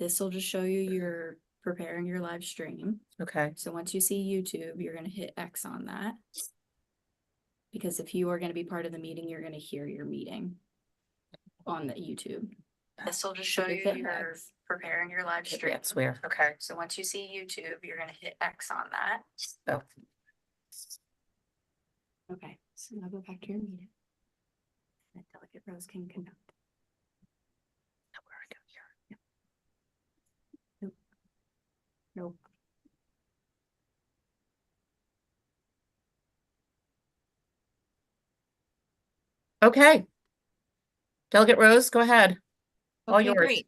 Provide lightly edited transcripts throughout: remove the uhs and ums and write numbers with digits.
this will just show you you're preparing your live stream. Okay. So once you see YouTube, you're going to hit X on that. Because if you are going to be part of the meeting, you're going to hear your meeting on the YouTube. This will just show you you're preparing your live stream. That's where. Okay. So once you see YouTube, you're going to hit X on that. Oh. Okay. So now go back to your meeting. And Delegate Rose can conduct. Where I go here. Nope. Okay. Delegate Rose, go ahead. All Okay, yours. great.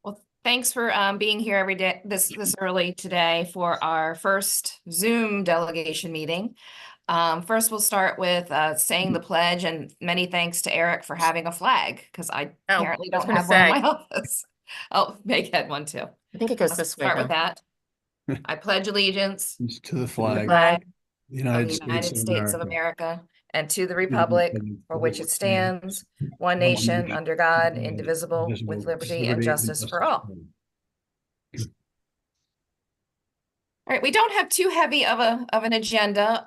Well, thanks for being here every day this early today for our first Zoom delegation meeting. First, we'll start with saying the pledge, and many thanks to Eric for having a flag, because I apparently I was don't gonna have one in say. my office. Oh, Meg had one too. I think it goes Let's this way. start with though. that. I pledge allegiance To the to the flag, flag the of United the United States States of of America, America, and to the republic for which it stands, one nation, under God, indivisible, with liberty and justice for all. All right, we don't have too heavy of an agenda.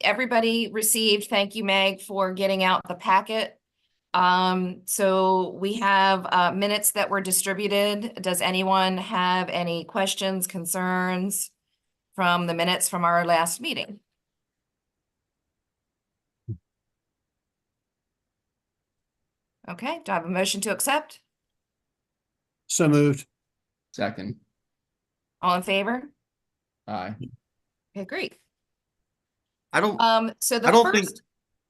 Everybody received, thank you, Meg, for getting out the packet. So we have minutes that were distributed. Does anyone have any questions, concerns from the minutes from our last meeting? Okay, do I have a motion to accept? So moved. Second. All in favor? Aye. Okay, great. I don't So the I don't first, think-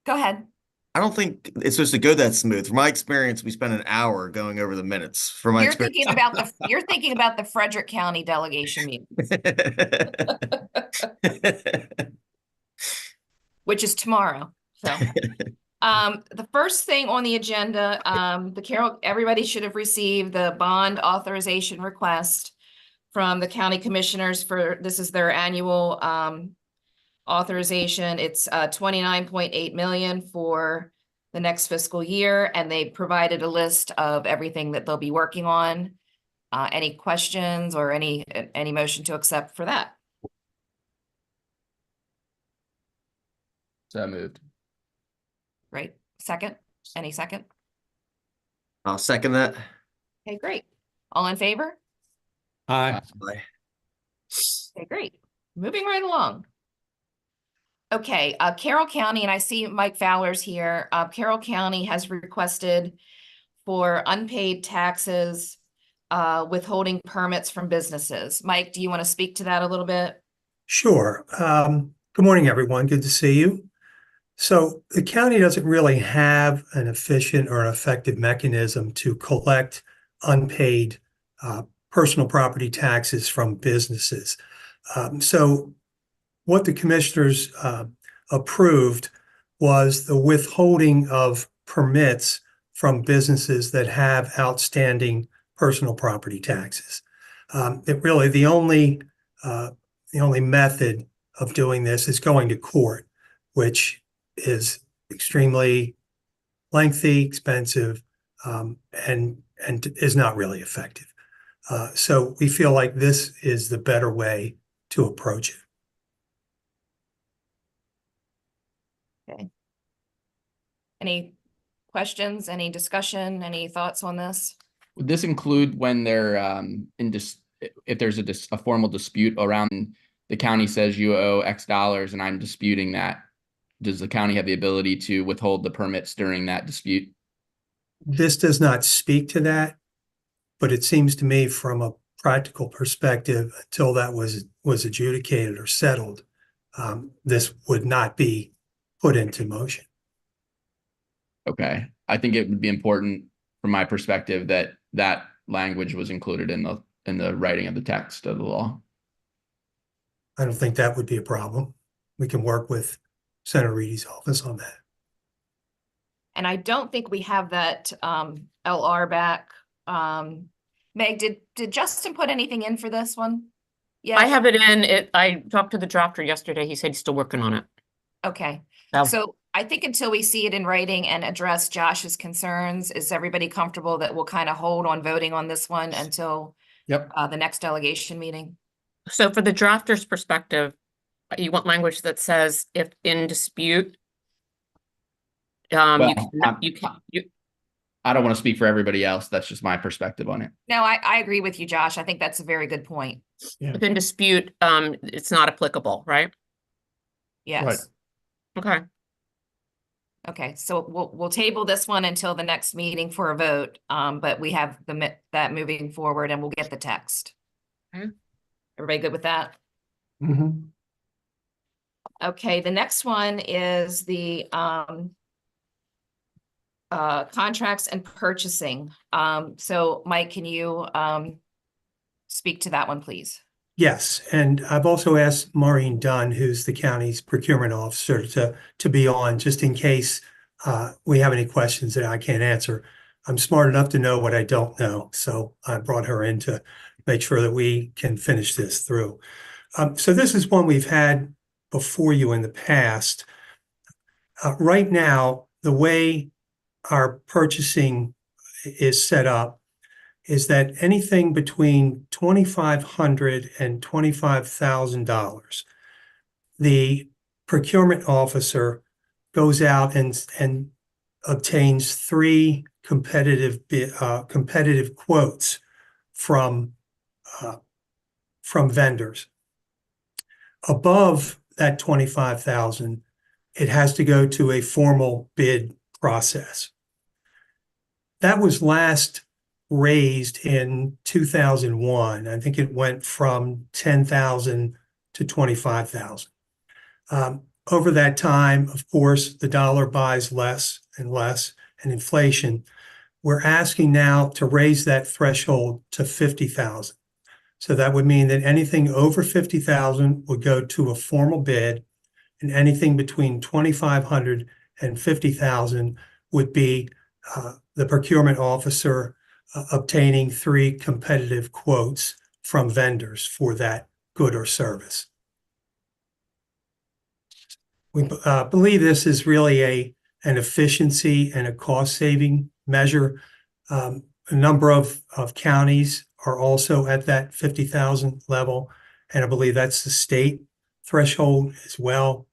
go ahead. I don't think it's supposed to go that smooth. From my experience, we spent an hour going over the minutes. From my You're experience. thinking about the Frederick County delegation meeting, which is tomorrow. So, the first thing on the agenda, everybody should have received the bond authorization request from the county commissioners this is their annual, authorization. It's 29.8 million for the next fiscal year, and they provided a list of everything that they'll be working on. Any questions or any motion to accept for that? So moved. Right. Second? Any second? I'll second that. Okay, great. All in favor? Aye. Aye. Okay, great. Moving right along. Okay, Carroll County, and I see Mike Fowler's here. Carroll County has requested for unpaid taxes, withholding permits from businesses. Mike, do you want to speak to that a little bit? Sure. Good morning, everyone. Good to see you. So the county doesn't really have an efficient or effective mechanism to collect unpaid personal property taxes from businesses. So what the commissioners approved was the withholding of permits from businesses that have outstanding personal property taxes. The only method of doing this is going to court, which is extremely lengthy, expensive, and is not really effective. So we feel like this is the better way to approach it. Okay. Any questions, any discussion, any thoughts on this? Would this include when they're if there's a formal dispute around the county says you owe X dollars and I'm disputing that? Does the county have the ability to withhold the permits during that dispute? This does not speak to that, but it seems to me from a practical perspective, until that was adjudicated or settled, this would not be put into motion. Okay. I think it would be important from my perspective that language was included in the writing of the text of the law. I don't think that would be a problem. We can work with Senator Reedy's office on that. And I don't think we have that LR back. Meg, did Justin put anything in for this one? Yeah. I have it in. I talked to the drafter yesterday. He said he's still working on it. Okay. So So I think until we see it in writing and address Josh's concerns, is everybody comfortable that we'll kind of hold on voting on this one until Yep. the next delegation meeting? So for the drafter's perspective, you want language that says if in dispute. Well, You I don't want to speak for everybody else. That's just my perspective on it. No, I agree with you, Josh. I think that's a very good point. if in dispute, it's not applicable, right? Yes. Okay. Okay, so we'll table this one until the next meeting for a vote, but we have that moving forward and we'll get the text. Okay. Everybody good with that? Mhm. Okay, the next one is the contracts and purchasing. So Mike, can you speak to that one, please? Yes, and I've also asked Maureen Dunn, who's the county's procurement officer, to be on just in case we have any questions that I can't answer. I'm smart enough to know what I don't know, so I brought her in to make sure that we can finish this through. So this is one we've had before you in the past. Right now, the way our purchasing is set up is that anything between $2,500 and $25,000, the procurement officer goes out and obtains three competitive quotes from vendors. Above that 25,000, it has to go to a formal bid process. That was last raised in 2001. I think it went from 10,000 to 25,000. Over that time, of course, the dollar buys less and less, and inflation. We're asking now to raise that threshold to 50,000. So that would mean that anything over 50,000 would go to a formal bid, and anything between 2,500 and 50,000 would be the procurement officer obtaining three competitive quotes from vendors for that good or service. We believe this is really an efficiency and a cost-saving measure. A number of counties are also at that 50,000 level, and I believe that's the state threshold as well.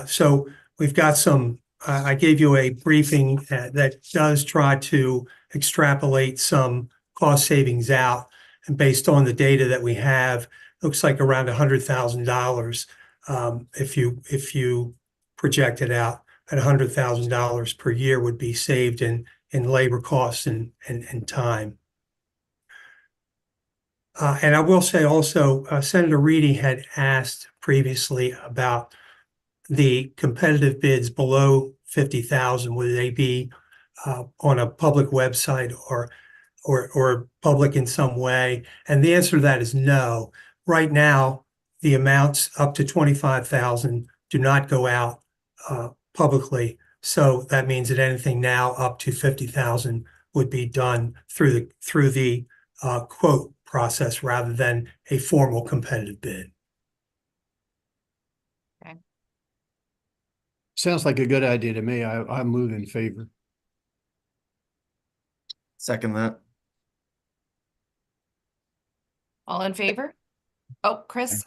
So we've got some, I gave you a briefing that does try to extrapolate some cost savings out. And based on the data that we have, looks like around $100,000 if you project it out at $100,000 per year would be saved in labor costs and time. And I will say also, Senator Reedy had asked previously about the competitive bids below 50,000. Would they be on a public website or public in some way? And the answer to that is no. Right now, the amounts up to 25,000 do not go out publicly. So that means that anything now up to 50,000 would be done through the quote process rather than a formal competitive bid. Sounds like a good idea to me. I move in favor. Second that. All in favor? Oh, Chris,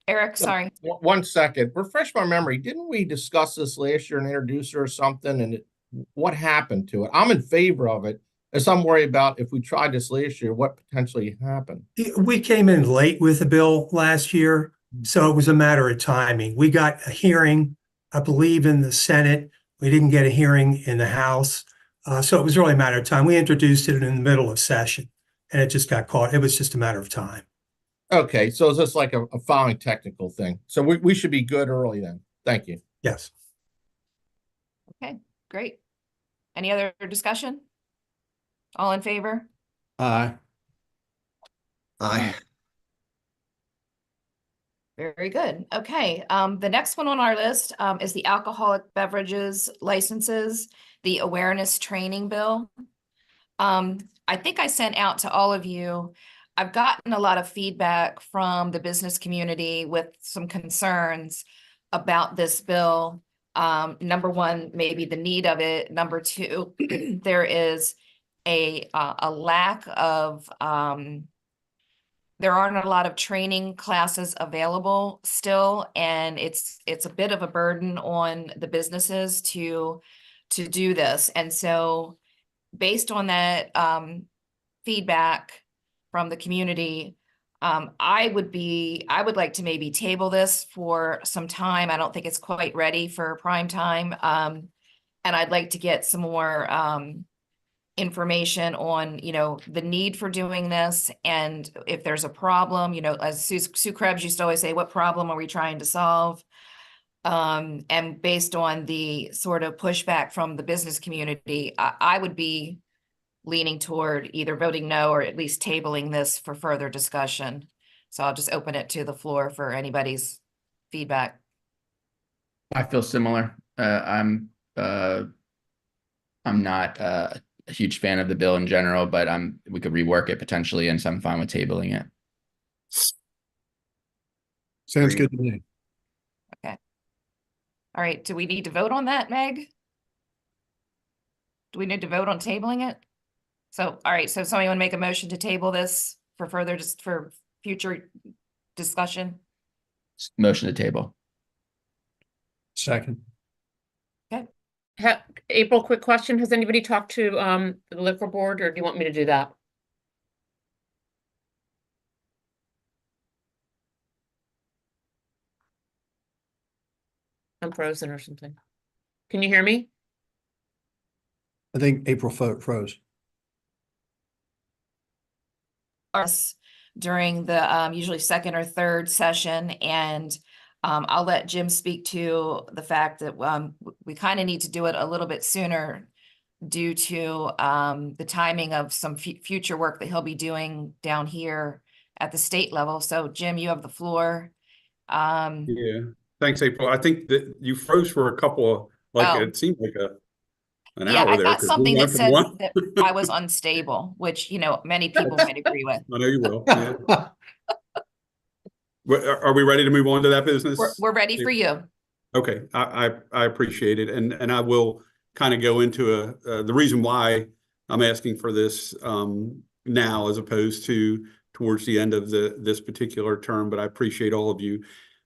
Eric, sorry. 1 second. Refresh my memory. Didn't we discuss this last year and introduce it or something? And what happened to it? I'm in favor of it. As I'm worried about if we tried this last year, what potentially happened? We came in late with the bill last year, so it was a matter of timing. We got a hearing, I believe, in the Senate. We didn't get a hearing in the House. So it was really a matter of time. We introduced it in the middle of session and it just got caught. It was just a matter of time. Okay, so it's just like a following technical thing. So we should be good early then. Thank you. Yes. Okay, great. Any other discussion? All in favor? Aye. Aye. Very good. Okay, the next one on our list is the alcoholic beverages licenses, the awareness training bill. I think I sent out to all of you. I've gotten a lot of feedback from the business community with some concerns about this bill. Number one, maybe the need of it. Number two, there is a lack of, there aren't a lot of training classes available still, and it's a bit of a burden on the businesses to do this. And so based on that feedback from the community, I would like to maybe table this for some time. I don't think it's quite ready for prime time. And I'd like to get some more information on, the need for doing this, and if there's a problem, as Sue Krebs used to always say, what problem are we trying to solve? And based on the sort of pushback from the business community, I would be leaning toward either voting no or at least tabling this for further discussion. So I'll just open it to the floor for anybody's feedback. I feel similar. I'm not a huge fan of the bill in general, but we could rework it potentially, and so I'm fine with tabling it. Sounds good to me. All right, do we need to vote on that, Meg? Do we need to vote on tabling it? So, all right, so somebody want to make a motion to table this for further, just for future discussion? Motion to table. Second. April, quick question. Has anybody talked to the liquor board, or do you want me to do that? I'm frozen or something. Can you hear me? I think April froze. Us during the usually second or third session, and I'll let Jim speak to the fact that we kind of need to do it a little bit sooner due to the timing of some future work that he'll be doing down here at the state level. So Jim, you have the floor. Yeah, thanks, April. I think that you froze for a couple of, it seemed like an Yeah, hour I there. got 'cause we something that went from said one- that I was unstable, which, many people might agree with. I know you will. Yeah. Are we ready to move on to that business? We're ready for you. Okay, I appreciate it, and I will kind of go into the reason why I'm asking for this now as opposed to towards the end of this particular term. But I appreciate all of you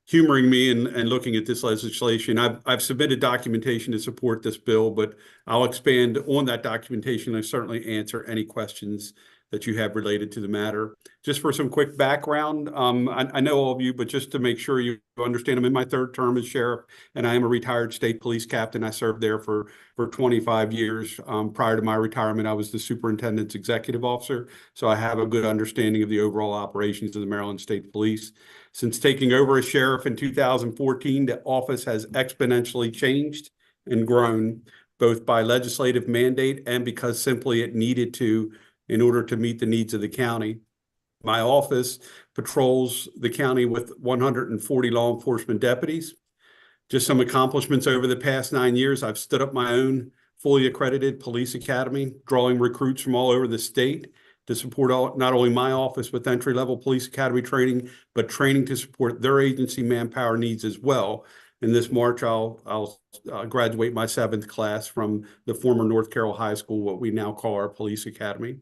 humoring me and looking at this legislation. I've submitted documentation to support this bill, but I'll expand on that documentation and certainly answer any questions that you have related to the matter. Just for some quick background, I know all of you, but just to make sure you understand, I'm in my third term as sheriff, and I am a retired state police captain. I served there for 25 years. Prior to my retirement, I was the superintendent's executive officer, so I have a good understanding of the overall operations of the Maryland State Police. Since taking over as sheriff in 2014, the office has exponentially changed and grown, both by legislative mandate and because simply it needed to in order to meet the needs of the county. My office patrols the county with 140 law enforcement deputies. Just some accomplishments over the past 9 years, I've stood up my own fully accredited police academy, drawing recruits from all over the state to support not only my office with entry-level police academy training, but training to support their agency manpower needs as well. In this March, I'll graduate my 7th class from the former North Carroll High School, what we now call our police academy.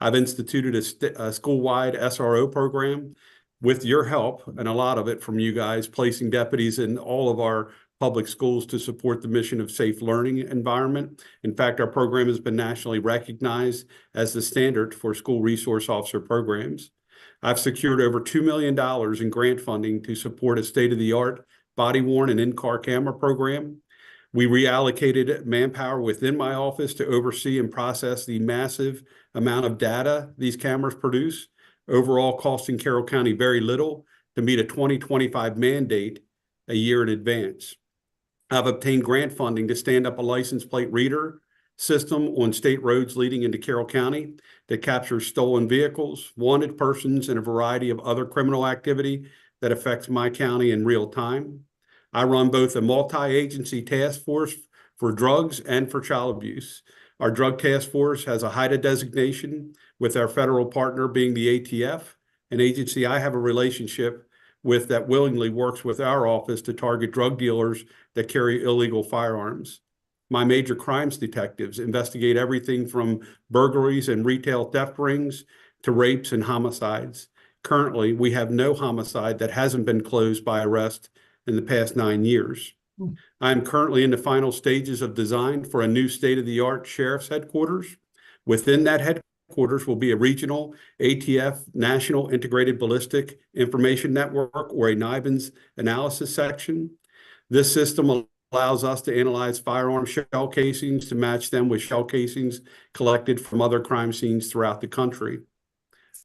I've instituted a school-wide SRO program with your help, and a lot of it from you guys, placing deputies in all of our public schools to support the mission of safe learning environment. In fact, our program has been nationally recognized as the standard for school resource officer programs. I've secured over $2 million in grant funding to support a state-of-the-art body-worn and in-car camera program. We reallocated manpower within my office to oversee and process the massive amount of data these cameras produce, overall costing Carroll County very little to meet a 2025 mandate a year in advance. I've obtained grant funding to stand up a license plate reader system on state roads leading into Carroll County that captures stolen vehicles, wanted persons, and a variety of other criminal activity that affects my county in real time. I run both a multi-agency task force for drugs and for child abuse. Our drug task force has a HIDTA designation, with our federal partner being the ATF, an agency I have a relationship with that willingly works with our office to target drug dealers that carry illegal firearms. My major crimes detectives investigate everything from burglaries and retail theft rings to rapes and homicides. Currently, we have no homicide that hasn't been closed by arrest in the past 9 years. I am currently in the final stages of design for a new state-of-the-art sheriff's headquarters. Within that headquarters will be a regional ATF National Integrated Ballistic Information Network, or a NIBINS analysis section. This system allows us to analyze firearm shell casings to match them with shell casings collected from other crime scenes throughout the country.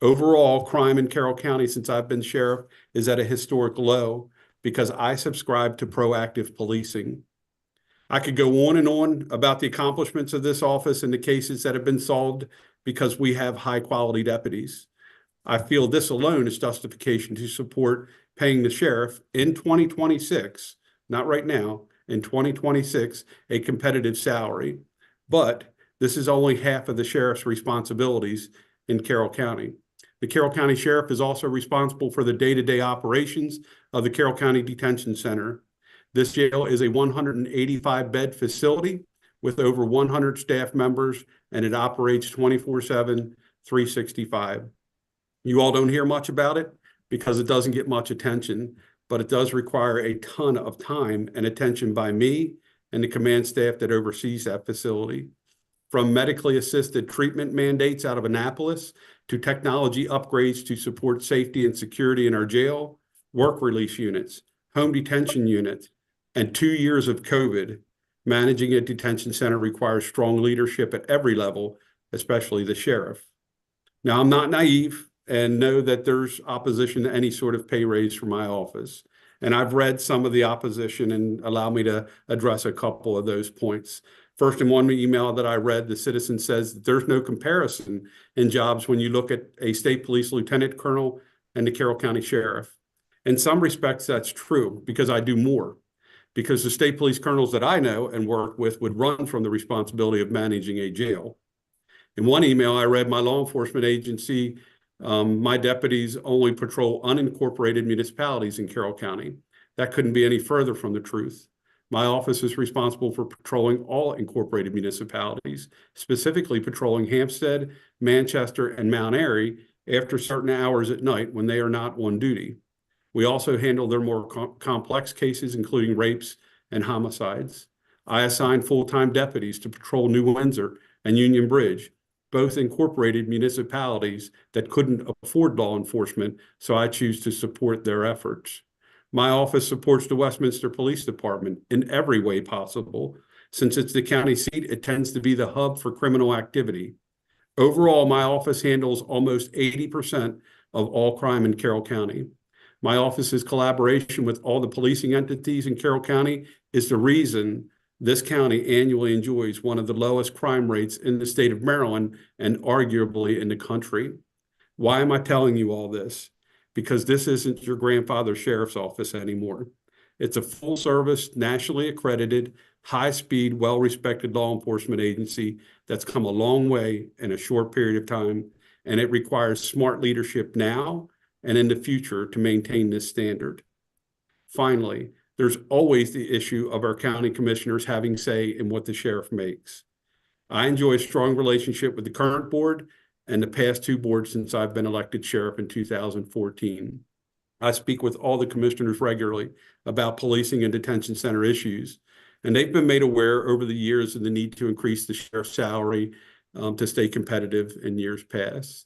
Overall, crime in Carroll County since I've been sheriff is at a historic low because I subscribe to proactive policing. I could go on and on about the accomplishments of this office and the cases that have been solved because we have high-quality deputies. I feel this alone is justification to support paying the sheriff in 2026, not right now, in 2026, a competitive salary. But this is only half of the sheriff's responsibilities in Carroll County. The Carroll County Sheriff is also responsible for the day-to-day operations of the Carroll County Detention Center. This jail is a 185-bed facility with over 100 staff members, and it operates 24/7, 365. You all don't hear much about it because it doesn't get much attention, but it does require a ton of time and attention by me and the command staff that oversees that facility. From medically assisted treatment mandates out of Annapolis to technology upgrades to support safety and security in our jail, work release units, home detention units, and 2 years of COVID, managing a detention center requires strong leadership at every level, especially the sheriff. Now, I'm not naive and know that there's opposition to any sort of pay raise for my office. And I've read some of the opposition and allow me to address a couple of those points. First, in one email that I read, the citizen says that there's no comparison in jobs when you look at a state police lieutenant colonel and the Carroll County sheriff. In some respects, that's true because I do more. Because the state police colonels that I know and work with would run from the responsibility of managing a jail. In one email I read, my law enforcement agency, my deputies only patrol unincorporated municipalities in Carroll County. That couldn't be any further from the truth. My office is responsible for patrolling all incorporated municipalities, specifically patrolling Hampstead, Manchester, and Mount Airy after certain hours at night when they are not on duty. We also handle their more complex cases, including rapes and homicides. I assign full-time deputies to patrol New Windsor and Union Bridge, both incorporated municipalities that couldn't afford law enforcement, so I choose to support their efforts. My office supports the Westminster Police Department in every way possible. Since it's the county seat, it tends to be the hub for criminal activity. Overall, my office handles almost 80% of all crime in Carroll County. My office's collaboration with all the policing entities in Carroll County is the reason this county annually enjoys one of the lowest crime rates in the state of Maryland and arguably in the country. Why am I telling you all this? Because this isn't your grandfather's sheriff's office anymore. It's a full-service, nationally accredited, high-speed, well-respected law enforcement agency that's come a long way in a short period of time, and it requires smart leadership now and in the future to maintain this standard. Finally, there's always the issue of our county commissioners having say in what the sheriff makes. I enjoy a strong relationship with the current board and the past two boards since I've been elected sheriff in 2014. I speak with all the commissioners regularly about policing and detention center issues, and they've been made aware over the years of the need to increase the sheriff's salary to stay competitive in years past.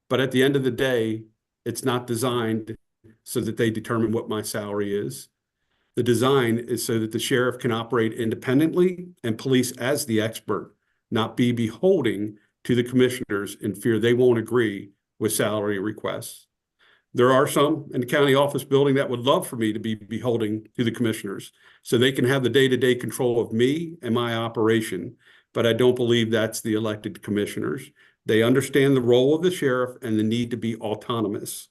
But at the end of the day, it's not designed so that they determine what my salary is. The design is so that the sheriff can operate independently and police as the expert, not be beholden to the commissioners in fear they won't agree with salary requests. There are some in the county office building that would love for me to be beholden to the commissioners so they can have the day-to-day control of me and my operation, but I don't believe that's the elected commissioners. They understand the role of the sheriff and the need to be autonomous.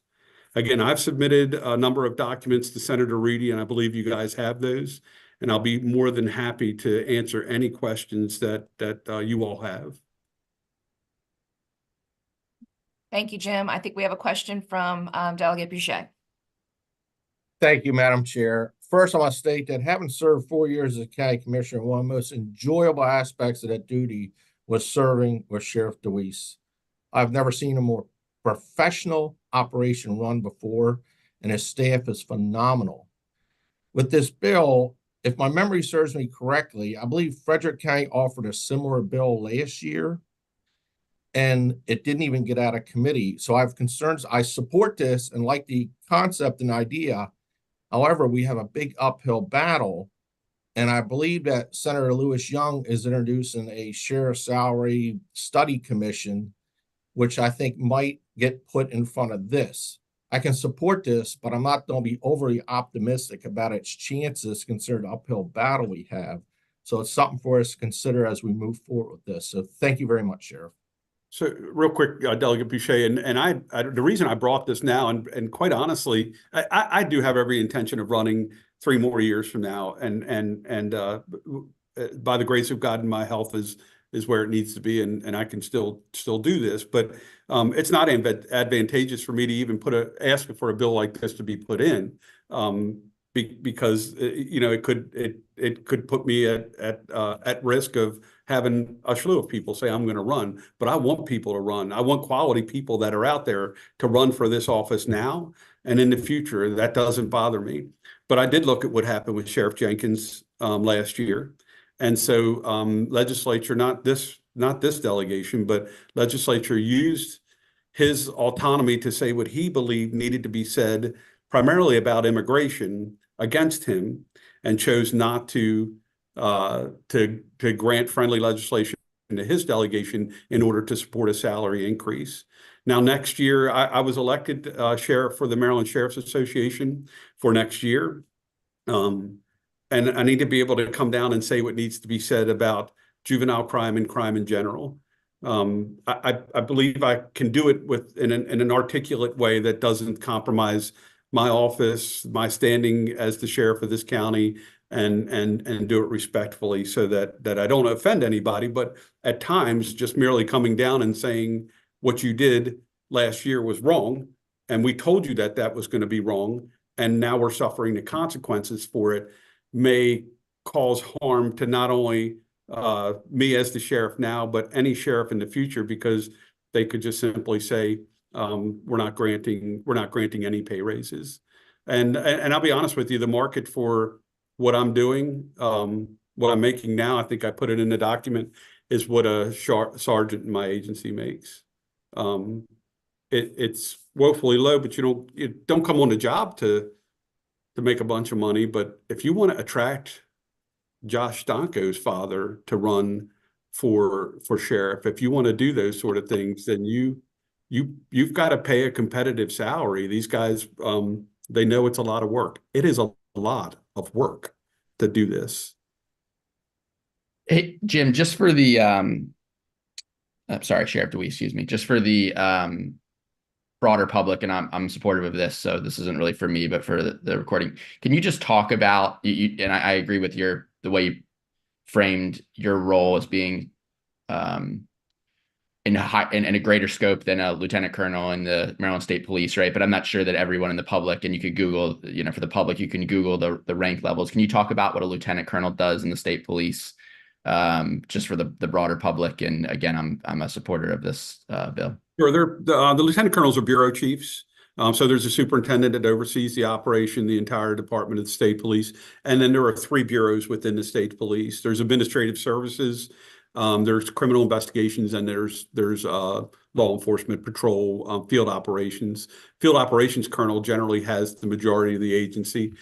Again, I've submitted a number of documents to Senator Reedy, and I believe you guys have those, and I'll be more than happy to answer any questions that you all have. Thank you, Jim. I think we have a question from Delegate Boucher. Thank you, Madam Chair. First, I want to state that having served 4 years as a county commissioner, one of the most enjoyable aspects of that duty was serving with Sheriff DeWeese. I've never seen a more professional operation run before, and his staff is phenomenal. With this bill, if my memory serves me correctly, I believe Frederick County offered a similar bill last year, and it didn't even get out of committee. So I have concerns. I support this and like the concept and idea. However, we have a big uphill battle, and I believe that Senator Lewis Young is introducing a sheriff salary study commission, which I think might get put in front of this. I can support this, but I'm not going to be overly optimistic about its chances considering the uphill battle we have. So it's something for us to consider as we move forward with this. So thank you very much, Sheriff. So real quick, Delegate Boucher, and I the reason I brought this now, and quite honestly, I do have every intention of running 3 more years from now, and by the grace of God, my health is where it needs to be, and I can still do this. But it's not advantageous for me to even ask for a bill like this to be put in, because you know, it could put me at risk of having a slew of people say I'm going to run. But I want people to run. I want quality people that are out there to run for this office now and in the future. That doesn't bother me. But I did look at what happened with Sheriff Jenkins last year. And so legislature, not this delegation, but legislature used his autonomy to say what he believed needed to be said, primarily about immigration, against him, and chose not to grant friendly legislation to his delegation in order to support a salary increase. Now, next year, I was elected sheriff for the Maryland Sheriff's Association for next year. And I need to be able to come down and say what needs to be said about juvenile crime and crime in general. I believe I can do it in an articulate way that doesn't compromise my office, my standing as the sheriff of this county, and do it respectfully, so that I don't offend anybody. But at times, just merely coming down and saying what you did last year was wrong, and we told you that was going to be wrong, and now we're suffering the consequences for it, may cause harm to not only me as the sheriff now, but any sheriff in the future, because they could just simply say, we're not granting any pay raises. And I'll be honest with you, the market for what I'm doing, what I'm making now, I think I put it in the document, is what a sergeant in my agency makes. It's woefully low, but you don't come on the job to make a bunch of money. But if you want to attract Josh Stanko's father to run for sheriff, if you want to do those sort of things, then you've got to pay a competitive salary. These guys, they know it's a lot of work. It is a lot of work to do this. Hey, Jim, just for the sorry, Sheriff DeWeese, excuse me, just for the broader public, and I'm supportive of this, so this isn't really for me, but for the recording. Can you just talk about, and I agree with the way you framed your role as being in a greater scope than a lieutenant colonel in the Maryland State Police, right? But I'm not sure that everyone in the public, and you could Google, for the public, you can Google the rank levels. Can you talk about what a lieutenant colonel does in the state police, just for the broader public? And again, I'm a supporter of this bill. Sure, the lieutenant colonels are bureau chiefs. So there's a superintendent that oversees the operation, the entire department of the state police. And then there are 3 bureaus within the state police. There's administrative services, there's criminal investigations, and there's law enforcement, patrol, field operations. Field operations colonel generally has the majority of the agency.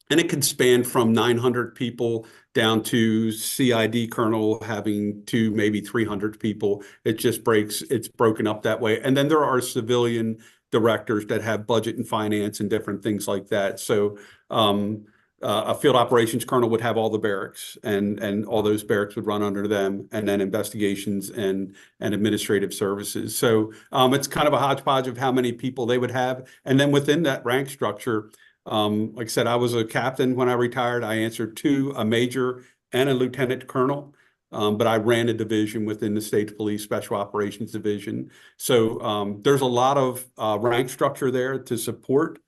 And it can span from 900 people down to CID colonel having 200, maybe 300 people. It's broken up that way. And then there are civilian directors that have budget and finance and different things like that. So a field operations colonel would have all the barracks, and all those barracks would run under them, and then investigations and administrative services. So it's kind of a hodgepodge of how many people they would have. And then within that rank structure, like I said, I was a captain when I retired. I answered to a major and a lieutenant colonel, but I ran a division within the state police special operations division. So there's a lot of rank structure there to support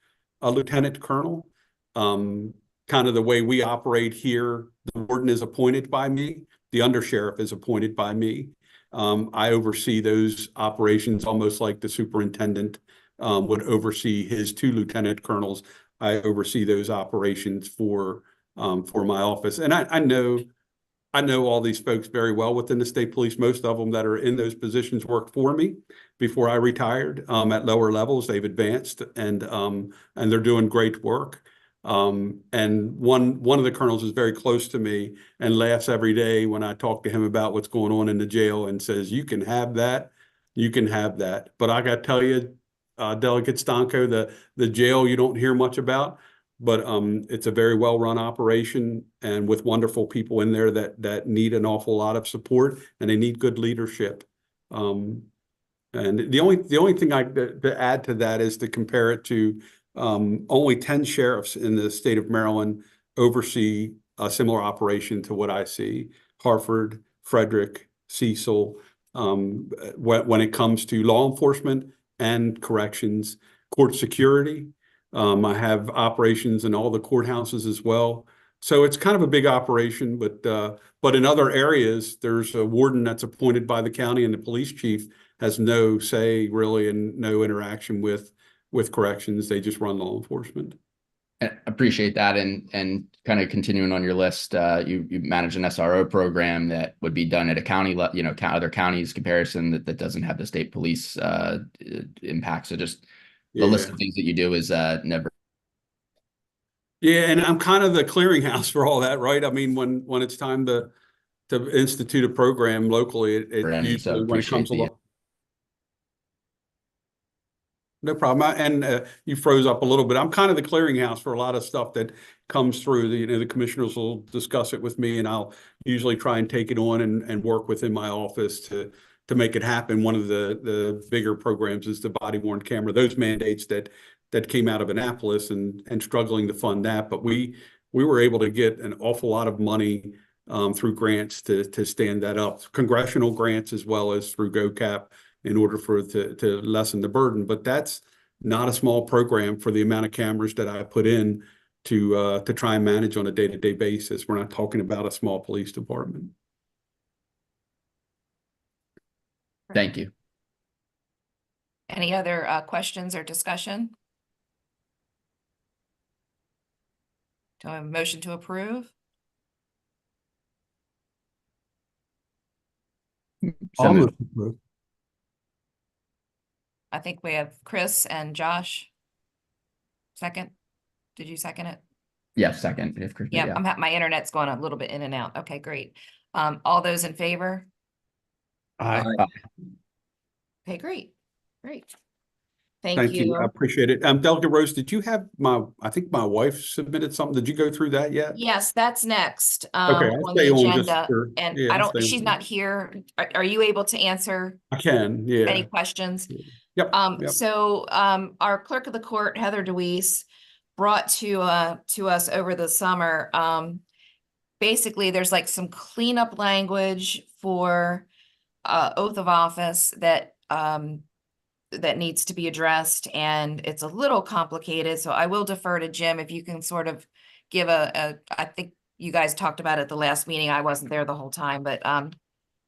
a lieutenant colonel. Kind of the way we operate here, the warden is appointed by me, the undersheriff is appointed by me. I oversee those operations almost like the superintendent would oversee his 2 lieutenant colonels. I oversee those operations for my office. And I know all these folks very well within the state police. Most of them that are in those positions worked for me before I retired. At lower levels, they've advanced and they're doing great work. And one of the colonels is very close to me and laughs every day when I talk to him about what's going on in the jail and says, you can have that. But I got to tell you, Delegate Stanko, the jail you don't hear much about, but it's a very well-run operation and with wonderful people in there that need an awful lot of support and they need good leadership. And the only thing to add to that is to compare it to only 10 sheriffs in the state of Maryland oversee a similar operation to what I see. Hartford, Frederick, Cecil, when it comes to law enforcement and corrections, court security. I have operations in all the courthouses as well. So it's kind of a big operation, but in other areas, there's a warden that's appointed by the county and the police chief has no say really and no interaction with corrections. They just run law enforcement. I appreciate that. And kind of continuing on your list, you manage an SRO program that would be done at a county, other counties comparison that doesn't have the state police impact. So just the list of things that you do is never. Yeah, and I'm kind of the clearinghouse for all that, right? I mean, when it's time to institute a program locally, it usually when it comes along. No problem. You froze up a little bit. I'm kind of the clearinghouse for a lot of stuff that comes through. The commissioners will discuss it with me, and I'll usually try and take it on and work within my office to make it happen. One of the bigger programs is the body-worn camera. Those mandates that came out of Annapolis and struggling to fund that, but we were able to get an awful lot of money through grants to stand that up, congressional grants as well as through GoCap, in order for it to lessen the burden. But that's not a small program for the amount of cameras that I put in to try and manage on a day-to-day basis. We're not talking about a small police department. Thank you. Any other questions or discussion? Do I have a motion to approve? I'll move to approve. I think we have Chris and Josh. Second. Did you second it? Yeah, second. Yeah, my internet's going a little bit in and out. Okay, great. All those in favor? Aye. Okay, great. Thank you. I appreciate it. Delegate Rose, did you have I think my wife submitted something. Did you go through that yet? Yes, that's next Okay, on the agenda. And yeah, she's not here. Are you able to answer I can, yeah. any questions? Yep. So our clerk of the court, Heather DeWeese, brought to us over the summer. Basically, there's like some cleanup language for oath of office that needs to be addressed, and it's a little complicated. So I will defer to Jim if you can sort of give I think you guys talked about it at the last meeting. I wasn't there the whole time, but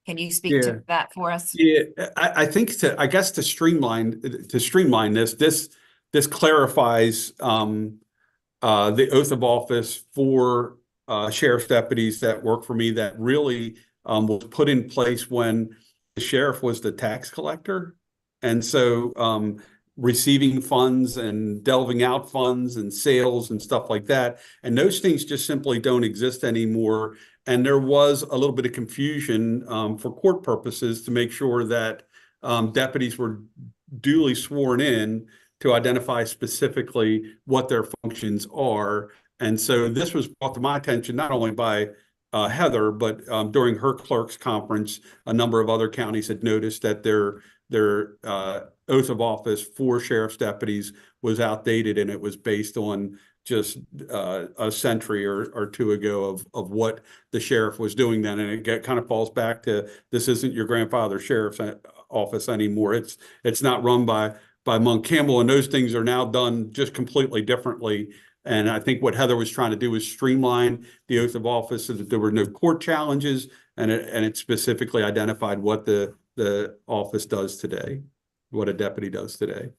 can you speak to that for us? Yeah, I think to streamline this clarifies the oath of office for sheriff's deputies that work for me that really was put in place when the sheriff was the tax collector. And so receiving funds and delving out funds and sales and stuff like that. And those things just simply don't exist anymore. And there was a little bit of confusion for court purposes to make sure that deputies were duly sworn in to identify specifically what their functions are. And so this was brought to my attention not only by Heather, but during her clerk's conference, a number of other counties had noticed that their oath of office for sheriff's deputies was outdated, and it was based on just a century or two ago of what the sheriff was doing then. And it kind of falls back to, this isn't your grandfather's sheriff's office anymore. It's not run by by Monk Campbell, and those things are now done just completely differently. And I think what Heather was trying to do was streamline the oath of office so that there were no court challenges, and it specifically identified what the office does today, what a deputy does today.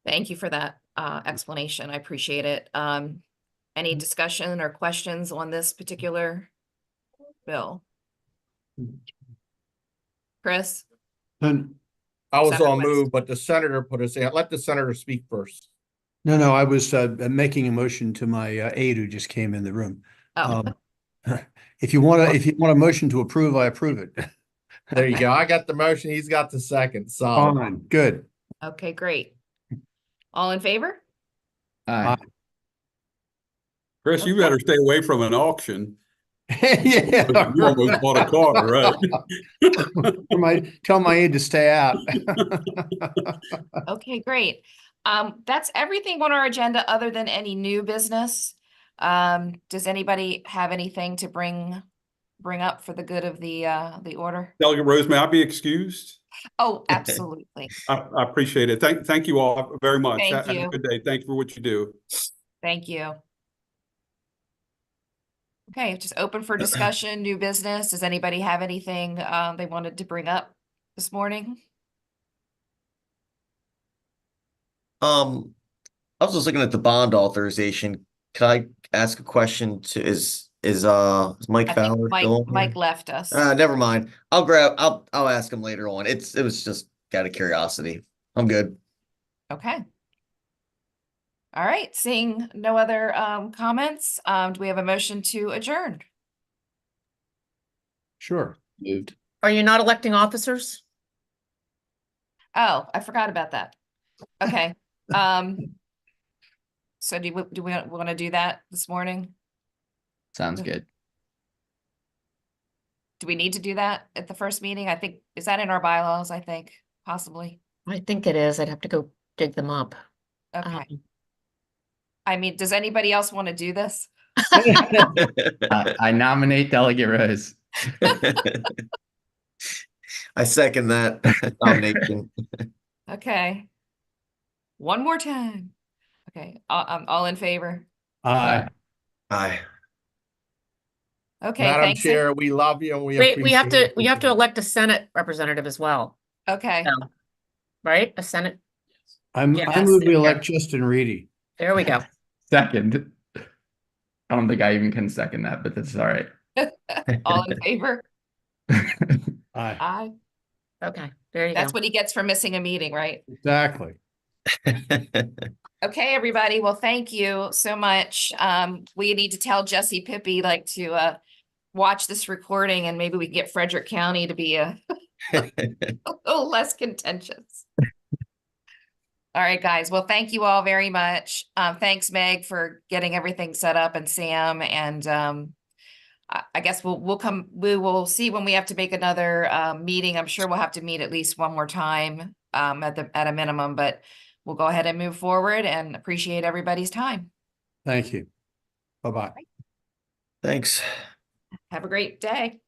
Thank you for that explanation. I appreciate it. Any discussion or questions on this particular bill? Chris? And I was Senator on West. move, but the senator put his hand. Let the senator speak first. no, I was making a motion to my aide who just came in the room. Oh, If you want a motion to approve, I approve it. There you go. I got the motion. He's got the second. So Fine, good. okay, great. All in favor? Aye. Chris, you better stay away from an auction. Yeah. You almost bought a car, right? Tell my aide to stay out. Okay, great. That's everything on our agenda other than any new business. Does anybody have anything to bring up for the good of the order? Delegate Rose, may I be excused? Oh, absolutely. I appreciate it. Thank you all very much. Thank Have you. a good day. Thank you for what you do. Thank you. Okay, just open for discussion, new business. Does anybody have anything they wanted to bring up this morning? I was just looking at the bond authorization. Can I ask a question is Mike I Fowler think still on Mike here? left us. Never mind. I'll ask him later on. It was just out of curiosity. I'm good. Okay. All right, seeing no other comments, do we have a motion to adjourn? Sure. Moved. Are you not electing officers? Oh, I forgot about that. Okay. So do we want to do that this morning? Sounds good. Do we need to do that at the first meeting? I think, is that in our bylaws, I think, possibly? I think it is. I'd have to go dig them up. Okay. I mean, does anybody else want to do this? I nominate Delegate Rose. I second that nomination. Okay. One more time. Okay, all in favor? Aye. Aye. Okay, Madam thanks. Chair, we love you and we Wait, we have appreciate to elect a Senate representative as well, Okay, right? A Senate. I Yes. move we elect Justin Reedy. There we go. Second. I don't think I even can second that, but that's all right. all in favor? Aye, Aye. Okay, there you That's go. what he gets for missing a meeting, right? exactly. Okay, everybody. Well, thank you so much. We need to tell Jesse Pippi like to watch this recording and maybe we can get Frederick County to be a little less contentious. All right, guys. Well, thank you all very much. Thanks, Meg, for getting everything set up, and Sam. And I guess we will see when we have to make another meeting. I'm sure we'll have to meet at least one more time at a minimum, but we'll go ahead and move forward and appreciate everybody's time. Thank you. Bye-bye. Thanks. Have a great day.